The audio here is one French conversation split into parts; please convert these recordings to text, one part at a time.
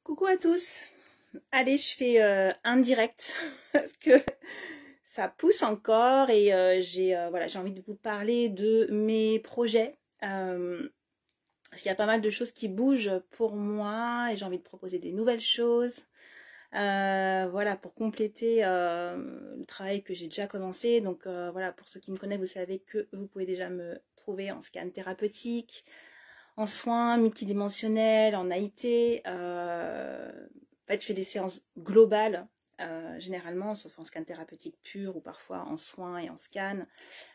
Coucou à tous. Allez, je fais un direct parce que ça pousse encore et voilà, j'ai envie de vous parler de mes projets. Parce qu'il y a pas mal de choses qui bougent pour moi et j'ai envie de proposer des nouvelles choses. Voilà, pour compléter le travail que j'ai déjà commencé. Donc voilà, pour ceux qui me connaissent, vous savez que vous pouvez déjà me trouver en scan thérapeutique, en soins multidimensionnels, en AIT. En fait, je fais des séances globales, généralement, sauf en scan thérapeutique pur ou parfois en soins et en scan.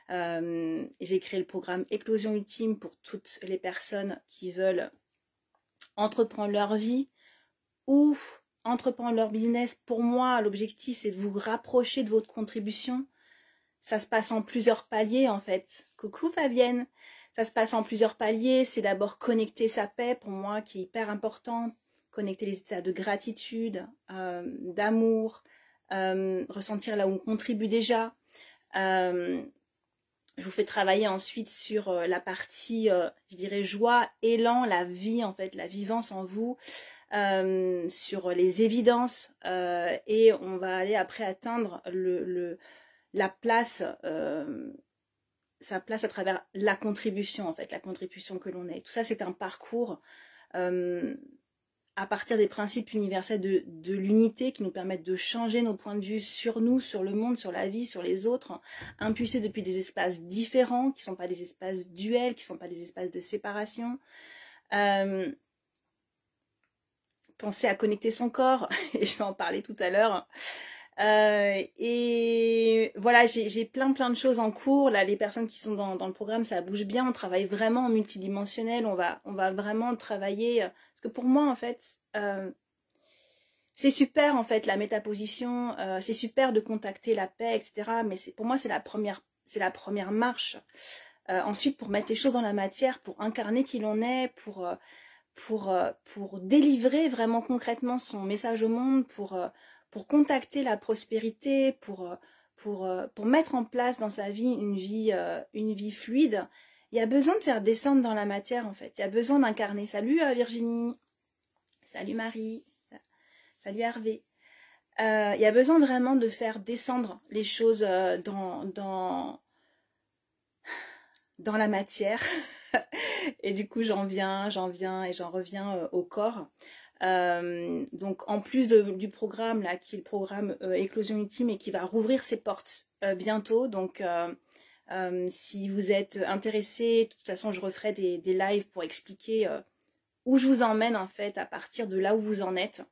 J'ai créé le programme Éclosion Ultime pour toutes les personnes qui veulent entreprendre leur vie ou entreprendre leur business. Pour moi, l'objectif, c'est de vous rapprocher de votre contribution. Ça se passe en plusieurs paliers, en fait. Coucou Fabienne. Ça se passe en plusieurs paliers. C'est d'abord connecter sa paix, pour moi, qui est hyper important. Connecter les états de gratitude, d'amour, ressentir là où on contribue déjà. Je vous fais travailler ensuite sur la partie, je dirais, joie, élan, la vie, en fait, la vivance en vous, sur les évidences. Et on va aller après atteindre la place, sa place à travers la contribution, en fait, la contribution que l'on est. Tout ça, c'est un parcours à partir des principes universels de l'unité qui nous permettent de changer nos points de vue sur nous, sur le monde, sur la vie, sur les autres, impulsés depuis des espaces différents, qui ne sont pas des espaces duels, qui ne sont pas des espaces de séparation. Penser à connecter son corps, et je vais en parler tout à l'heure. Et voilà, j'ai plein de choses en cours. Là, les personnes qui sont dans le programme, ça bouge bien. On travaille vraiment en multidimensionnel. On va vraiment travailler. Parce que pour moi, en fait, c'est super, en fait, la métaposition. C'est super de contacter la paix, etc. Mais pour moi, c'est la première marche. Ensuite, pour mettre les choses dans la matière, pour incarner qui l'on est, pour délivrer vraiment concrètement son message au monde, pour contacter la prospérité, pour mettre en place dans sa vie une vie fluide, il y a besoin de faire descendre dans la matière, en fait. Il y a besoin d'incarner. Salut Virginie, salut Marie, salut Hervé. Il y a besoin vraiment de faire descendre les choses dans la matière. Et du coup, j'en viens et j'en reviens au corps. Donc en plus du programme là, qui est le programme Éclosion Ultime et qui va rouvrir ses portes bientôt. Donc si vous êtes intéressé, de toute façon je referai des lives pour expliquer où je vous emmène en fait à partir de là où vous en êtes.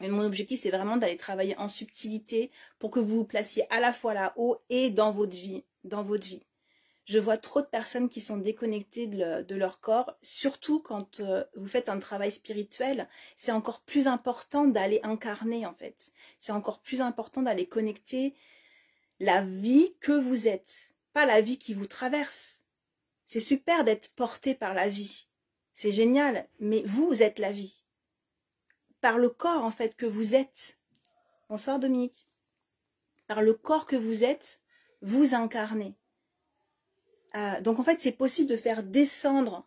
Et mon objectif c'est vraiment d'aller travailler en subtilité pour que vous vous placiez à la fois là-haut et dans votre vie. Je vois trop de personnes qui sont déconnectées de leur corps, surtout quand vous faites un travail spirituel. C'est encore plus important d'aller incarner, en fait. C'est encore plus important d'aller connecter la vie que vous êtes, pas la vie qui vous traverse. C'est super d'être porté par la vie. C'est génial, mais vous êtes la vie. Par le corps, en fait, que vous êtes. Bonsoir Dominique. Par le corps que vous êtes, vous incarnez. Donc en fait, c'est possible de faire descendre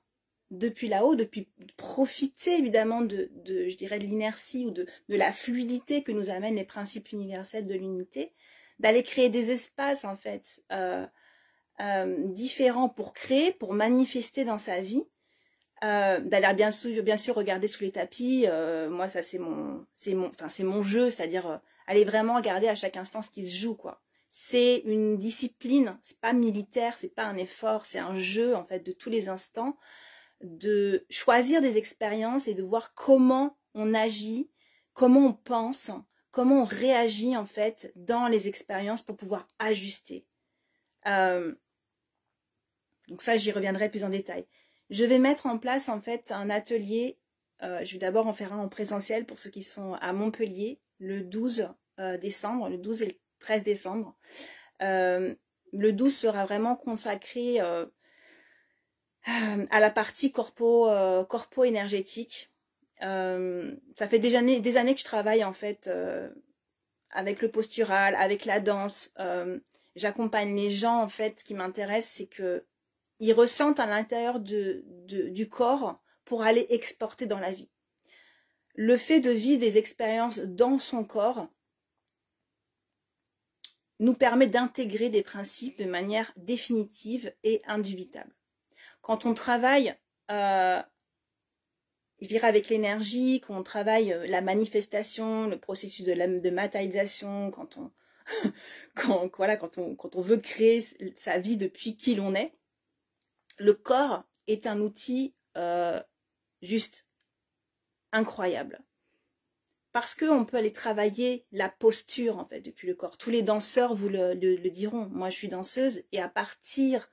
depuis là-haut, depuis profiter évidemment je dirais, de l'inertie ou de la fluidité que nous amènent les principes universels de l'unité, d'aller créer des espaces en fait différents pour créer, pour manifester dans sa vie, d'aller bien sûr regarder sous les tapis. Moi, ça c'est mon jeu, c'est-à-dire aller vraiment regarder à chaque instant ce qui se joue, quoi. C'est une discipline, c'est pas militaire, c'est pas un effort, c'est un jeu en fait de tous les instants, de choisir des expériences et de voir comment on agit, comment on pense, comment on réagit en fait dans les expériences pour pouvoir ajuster. Donc ça, j'y reviendrai plus en détail. Je vais mettre en place en fait un atelier. Je vais d'abord en faire un en présentiel pour ceux qui sont à Montpellier le 12 décembre, le 12 et le 13 décembre. Le 12 sera vraiment consacré à la partie corpo-énergétique. Ça fait des années que je travaille en fait avec le postural, avec la danse. J'accompagne les gens en fait. Ce qui m'intéresse, c'est que ils ressentent à l'intérieur du corps pour aller exporter dans la vie. le fait de vivre des expériences dans son corps nous permet d'intégrer des principes de manière définitive et indubitable. Quand on travaille, je dirais avec l'énergie, quand on travaille la manifestation, le processus de matérialisation, quand on veut créer sa vie depuis qui l'on est, le corps est un outil juste incroyable. Parce qu'on peut aller travailler la posture, en fait, depuis le corps. Tous les danseurs vous le diront. Moi, je suis danseuse et à partir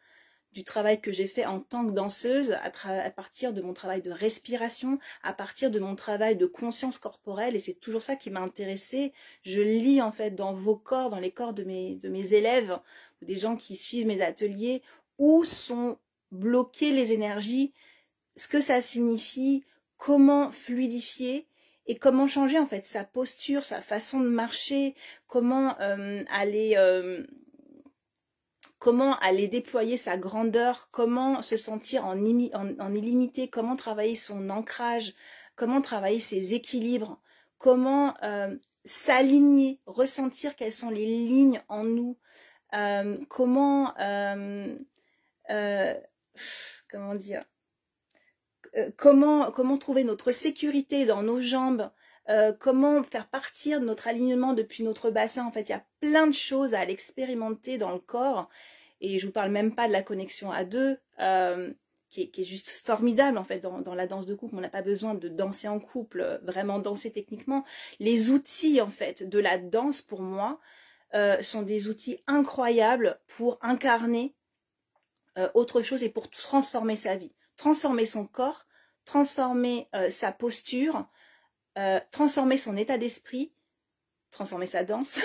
du travail que j'ai fait en tant que danseuse, à partir de mon travail de respiration, à partir de mon travail de conscience corporelle, et c'est toujours ça qui m'a intéressée, je lis, en fait, dans vos corps, dans les corps de mes élèves, ou des gens qui suivent mes ateliers, où sont bloquées les énergies, ce que ça signifie, comment fluidifier, et comment changer en fait sa posture, sa façon de marcher, comment aller déployer sa grandeur, comment se sentir en illimité, comment travailler son ancrage, comment travailler ses équilibres, comment s'aligner, ressentir quelles sont les lignes en nous, comment dire, comment trouver notre sécurité dans nos jambes, comment faire partir notre alignement depuis notre bassin. En fait, il y a plein de choses à l'expérimenter dans le corps. Et je vous parle même pas de la connexion à deux, qui est juste formidable en fait dans la danse de couple. On n'a pas besoin de danser en couple, vraiment danser techniquement. Les outils en fait de la danse pour moi sont des outils incroyables pour incarner autre chose et pour transformer sa vie. Transformer son corps, transformer sa posture, transformer son état d'esprit, transformer sa danse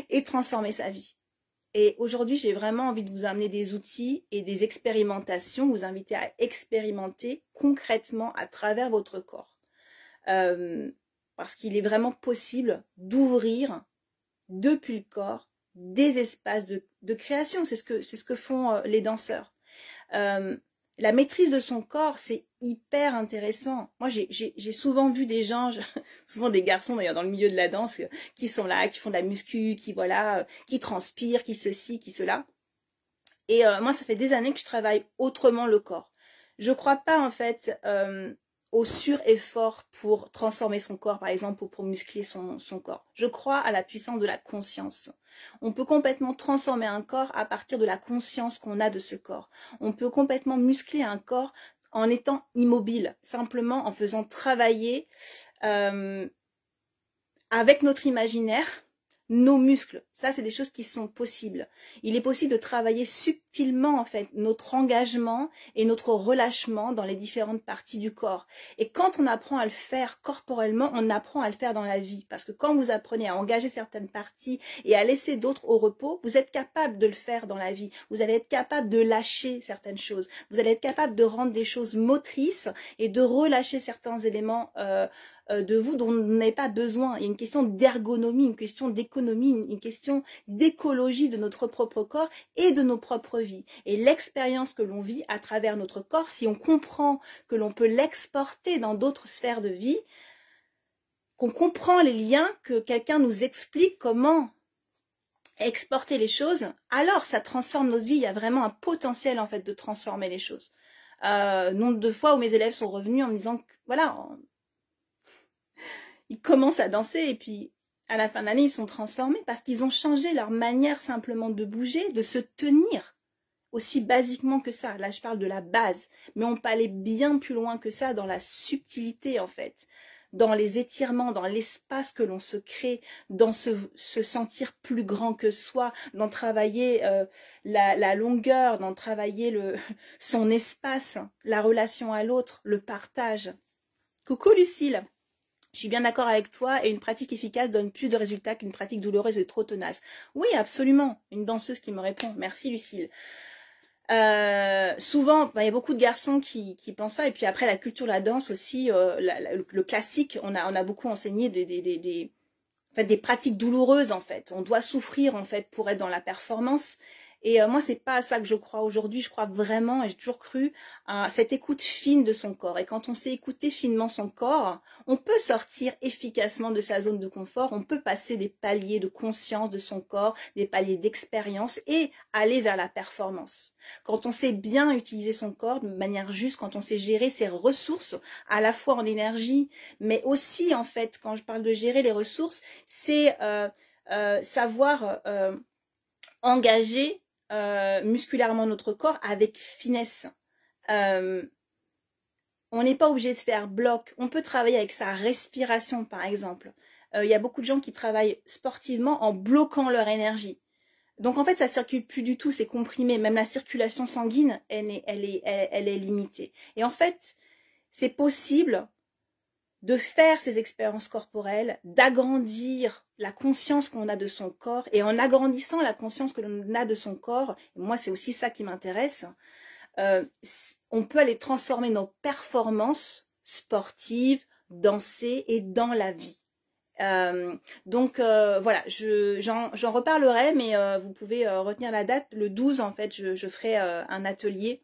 et transformer sa vie. Et aujourd'hui, j'ai vraiment envie de vous amener des outils et des expérimentations, vous inviter à expérimenter concrètement à travers votre corps. Parce qu'il est vraiment possible d'ouvrir depuis le corps des espaces de création. C'est ce que font les danseurs. La maîtrise de son corps, c'est hyper intéressant. Moi, j'ai souvent vu des gens, souvent des garçons d'ailleurs dans le milieu de la danse, qui sont là, qui font de la muscu, qui transpirent, qui ceci, qui cela. Et moi, ça fait des années que je travaille autrement le corps. Je crois pas en fait au sur-effort pour transformer son corps, par exemple, ou pour muscler son corps. Je crois à la puissance de la conscience. On peut complètement transformer un corps à partir de la conscience qu'on a de ce corps. On peut complètement muscler un corps en étant immobile, simplement en faisant travailler avec notre imaginaire nos muscles. Ça, c'est des choses qui sont possibles. Il est possible de travailler subtilement, en fait, notre engagement et notre relâchement dans les différentes parties du corps. Et quand on apprend à le faire corporellement, on apprend à le faire dans la vie. Parce que quand vous apprenez à engager certaines parties et à laisser d'autres au repos, vous êtes capable de le faire dans la vie. Vous allez être capable de lâcher certaines choses. Vous allez être capable de rendre des choses motrices et de relâcher certains éléments de vous dont vous n'avez pas besoin. Il y a une question d'ergonomie, une question d'économie, une question d'écologie de notre propre corps et de nos propres vies. Et l'expérience que l'on vit à travers notre corps, si on comprend que l'on peut l'exporter dans d'autres sphères de vie, qu'on comprend les liens, que quelqu'un nous explique comment exporter les choses, alors ça transforme notre vie. Il y a vraiment un potentiel en fait de transformer les choses. Nombre de fois où mes élèves sont revenus en me disant que voilà, ils commencent à danser et puis à la fin de l'année, ils sont transformés parce qu'ils ont changé leur manière simplement de bouger, de se tenir, aussi basiquement que ça. Là, je parle de la base, mais on peut aller bien plus loin que ça dans la subtilité en fait, dans les étirements, dans l'espace que l'on se crée, dans se sentir plus grand que soi, dans travailler la longueur, dans travailler son espace, la relation à l'autre, le partage. Coucou Lucille! Je suis bien d'accord avec toi et une pratique efficace donne plus de résultats qu'une pratique douloureuse et trop tenace. Oui, absolument. Une danseuse qui me répond. Merci Lucille. Souvent, il y a beaucoup de garçons qui pensent ça. Et puis après, la culture de la danse aussi, le classique, on a beaucoup enseigné des pratiques douloureuses en fait. On doit souffrir en fait pour être dans la performance. Et moi, c'est pas à ça que je crois aujourd'hui. Je crois vraiment, et j'ai toujours cru, à cette écoute fine de son corps. Et quand on sait écouter finement son corps, on peut sortir efficacement de sa zone de confort. On peut passer des paliers de conscience de son corps, des paliers d'expérience et aller vers la performance. Quand on sait bien utiliser son corps de manière juste, quand on sait gérer ses ressources, à la fois en énergie, mais aussi, en fait, quand je parle de gérer les ressources, c'est savoir engager musculairement notre corps avec finesse. On n'est pas obligé de faire bloc. On peut travailler avec sa respiration, par exemple. Il y a beaucoup de gens qui travaillent sportivement en bloquant leur énergie. Donc en fait, ça circule plus du tout, c'est comprimé. Même la circulation sanguine, elle est limitée. Et en fait, c'est possible de faire ces expériences corporelles, d'agrandir la conscience qu'on a de son corps. Et en agrandissant la conscience que l'on a de son corps, moi c'est aussi ça qui m'intéresse, on peut aller transformer nos performances sportives, danser et dans la vie. Donc voilà, j'en reparlerai, mais vous pouvez retenir la date. Le 12, en fait, je ferai un atelier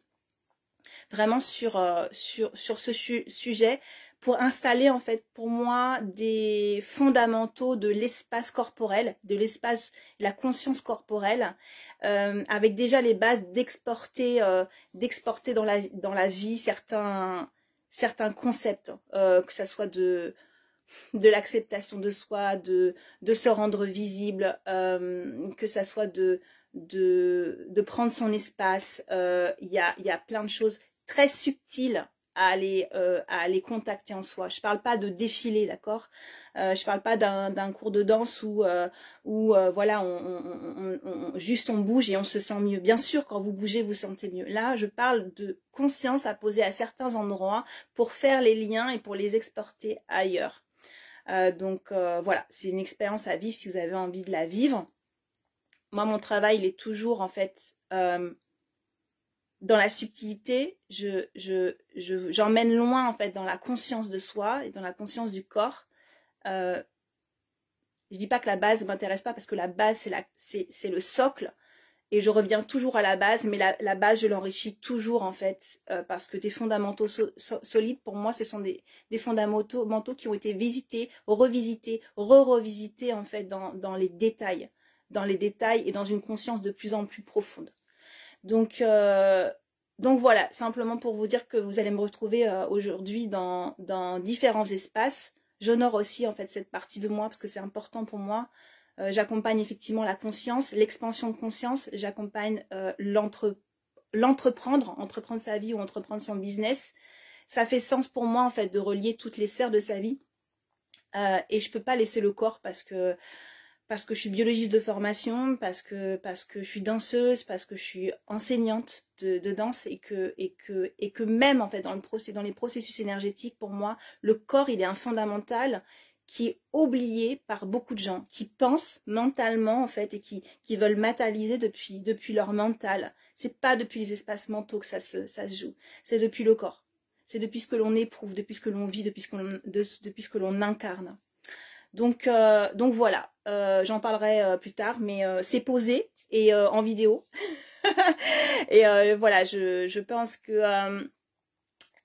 vraiment sur ce sujet pour installer, en fait, pour moi, des fondamentaux de l'espace corporel, de l'espace, la conscience corporelle, avec déjà les bases d'exporter dans la vie certains concepts, que ça soit de l'acceptation de soi, de se rendre visible, que ça soit de prendre son espace. Il y a plein de choses très subtiles à aller contacter en soi. Je parle pas de défilé, d'accord? Je parle pas d'un cours de danse où voilà, juste on bouge et on se sent mieux. Bien sûr, quand vous bougez, vous sentez mieux. Là, je parle de conscience à poser à certains endroits pour faire les liens et pour les exporter ailleurs. Donc voilà, c'est une expérience à vivre si vous avez envie de la vivre. Moi, mon travail, il est toujours, en fait, dans la subtilité. J'emmène loin, en fait, dans la conscience de soi et dans la conscience du corps. Je dis pas que la base ne m'intéresse pas, parce que la base, c'est le socle. Et je reviens toujours à la base, mais la base, je l'enrichis toujours, en fait, parce que des fondamentaux solides, pour moi, ce sont des fondamentaux qui ont été visités, revisités, revisités, en fait, dans les détails et dans une conscience de plus en plus profonde. Donc voilà, simplement pour vous dire que vous allez me retrouver aujourd'hui dans différents espaces. J'honore aussi, en fait, cette partie de moi, parce que c'est important pour moi. J'accompagne effectivement la conscience, l'expansion de conscience. J'accompagne entreprendre sa vie ou entreprendre son business. Ça fait sens pour moi, en fait, de relier toutes les sphères de sa vie. Et je peux pas laisser le corps, parce que je suis biologiste de formation, parce que je suis danseuse, parce que je suis enseignante de danse, et que même, en fait, dans les processus énergétiques, pour moi, le corps, il est un fondamental qui est oublié par beaucoup de gens, qui pensent mentalement, en fait, et qui veulent matérialiser depuis leur mental. C'est pas depuis les espaces mentaux que ça se joue, c'est depuis le corps. C'est depuis ce que l'on éprouve, depuis ce que l'on vit, depuis ce que l'on incarne. Donc voilà, j'en parlerai plus tard, mais c'est posé et en vidéo. Et voilà, je pense que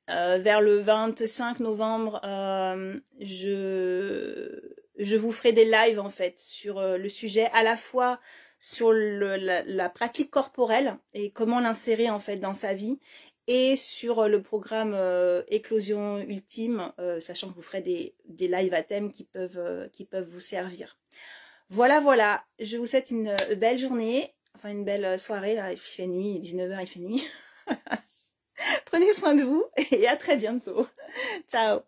vers le 25 novembre, je vous ferai des lives, en fait, sur le sujet, à la fois sur la pratique corporelle et comment l'insérer, en fait, dans sa vie, et sur le programme Éclosion Ultime, sachant que je vous ferai des lives à thème qui peuvent vous servir. Voilà, je vous souhaite une belle journée, enfin une belle soirée, là il fait nuit, 19h il fait nuit. Prenez soin de vous et à très bientôt. Ciao.